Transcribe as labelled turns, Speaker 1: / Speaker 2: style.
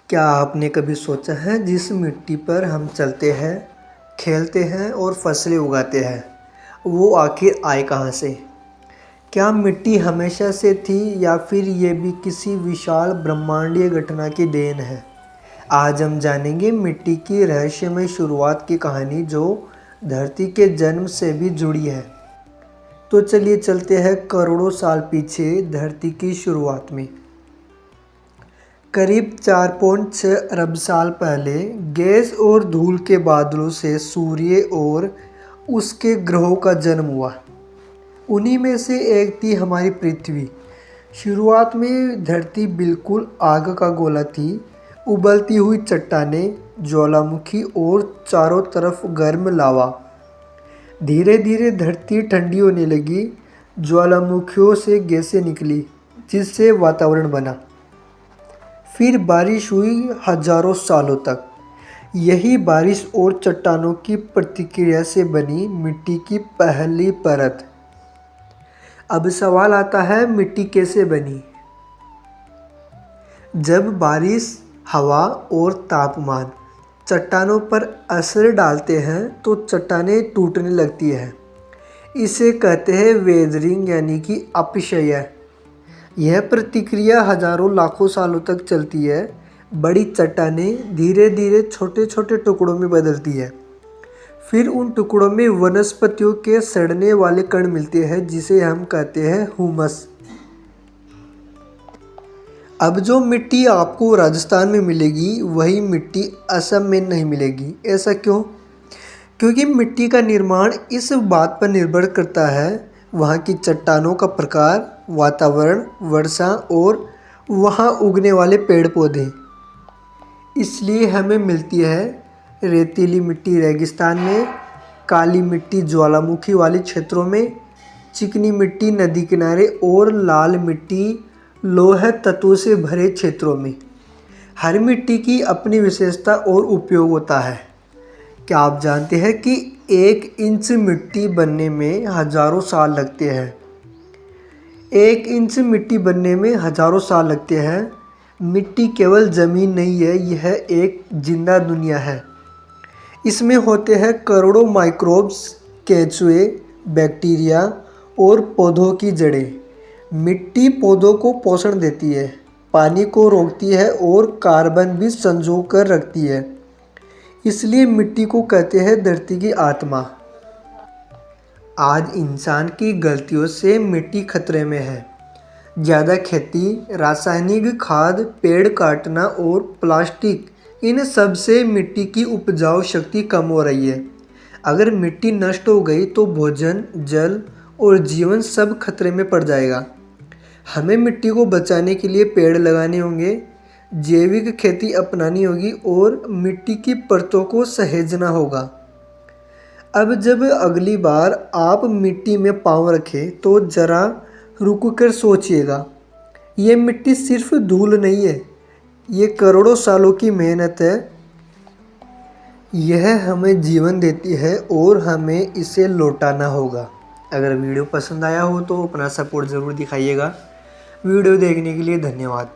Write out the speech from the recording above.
Speaker 1: क्या आपने कभी सोचा है जिस मिट्टी पर हम चलते हैं, खेलते हैं और फसलें उगाते हैं, वो आखिर आए कहाँ से? क्या मिट्टी हमेशा से थी या फिर ये भी किसी विशाल ब्रह्मांडीय घटना की देन है? आज हम जानेंगे मिट्टी की रहस्यमय शुरुआत की कहानी जो धरती के जन्म से भी जुड़ी है। तो चलिए चलते हैं करोड़ों साल पीछे धरती की शुरुआत में। करीब 4.6 अरब साल पहले गैस और धूल के बादलों से सूर्य और उसके ग्रहों का जन्म हुआ। उन्हीं में से एक थी हमारी पृथ्वी। शुरुआत में धरती बिल्कुल आग का गोला थी, उबलती हुई चट्टानें, ज्वालामुखी और चारों तरफ गर्म लावा। धीरे धीरे धरती ठंडी होने लगी, ज्वालामुखियों से गैसें निकली जिससे वातावरण बना। फिर बारिश हुई हजारों सालों तक। यही बारिश और चट्टानों की प्रतिक्रिया से बनी मिट्टी की पहली परत। अब सवाल आता है, मिट्टी कैसे बनी? जब बारिश, हवा और तापमान चट्टानों पर असर डालते हैं तो चट्टानें टूटने लगती हैं। इसे कहते हैं वेदरिंग यानी कि अपक्षय। यह प्रतिक्रिया हजारों लाखों सालों तक चलती है। बड़ी चट्टानें धीरे धीरे छोटे छोटे टुकड़ों में बदलती है। फिर उन टुकड़ों में वनस्पतियों के सड़ने वाले कण मिलते हैं जिसे हम कहते हैं हुमस। अब जो मिट्टी आपको राजस्थान में मिलेगी वही मिट्टी असम में नहीं मिलेगी। ऐसा क्यों? क्योंकि मिट्टी का निर्माण इस बात पर निर्भर करता है वहाँ की चट्टानों का प्रकार, वातावरण, वर्षा और वहाँ उगने वाले पेड़ पौधे। इसलिए हमें मिलती है रेतीली मिट्टी रेगिस्तान में, काली मिट्टी ज्वालामुखी वाले क्षेत्रों में, चिकनी मिट्टी नदी किनारे और लाल मिट्टी लोह तत्वों से भरे क्षेत्रों में। हर मिट्टी की अपनी विशेषता और उपयोग होता है। क्या आप जानते हैं कि 1 इंच मिट्टी बनने में हजारों साल लगते हैं? 1 इंच मिट्टी बनने में हजारों साल लगते हैं। मिट्टी केवल ज़मीन नहीं है, यह एक जिंदा दुनिया है। इसमें होते हैं करोड़ों माइक्रोब्स, केंचुए, बैक्टीरिया और पौधों की जड़ें। मिट्टी पौधों को पोषण देती है, पानी को रोकती है और कार्बन भी संजो कर रखती है। इसलिए मिट्टी को कहते हैं धरती की आत्मा। आज इंसान की गलतियों से मिट्टी खतरे में है। ज़्यादा खेती, रासायनिक खाद, पेड़ काटना और प्लास्टिक, इन सब से मिट्टी की उपजाऊ शक्ति कम हो रही है। अगर मिट्टी नष्ट हो गई तो भोजन, जल और जीवन सब खतरे में पड़ जाएगा। हमें मिट्टी को बचाने के लिए पेड़ लगाने होंगे, जैविक खेती अपनानी होगी और मिट्टी की परतों को सहेजना होगा। अब जब अगली बार आप मिट्टी में पाँव रखें तो ज़रा रुक कर सोचिएगा। ये मिट्टी सिर्फ धूल नहीं है, ये करोड़ों सालों की मेहनत है। यह हमें जीवन देती है और हमें इसे लौटाना होगा। अगर वीडियो पसंद आया हो तो अपना सपोर्ट ज़रूर दिखाइएगा। वीडियो देखने के लिए धन्यवाद।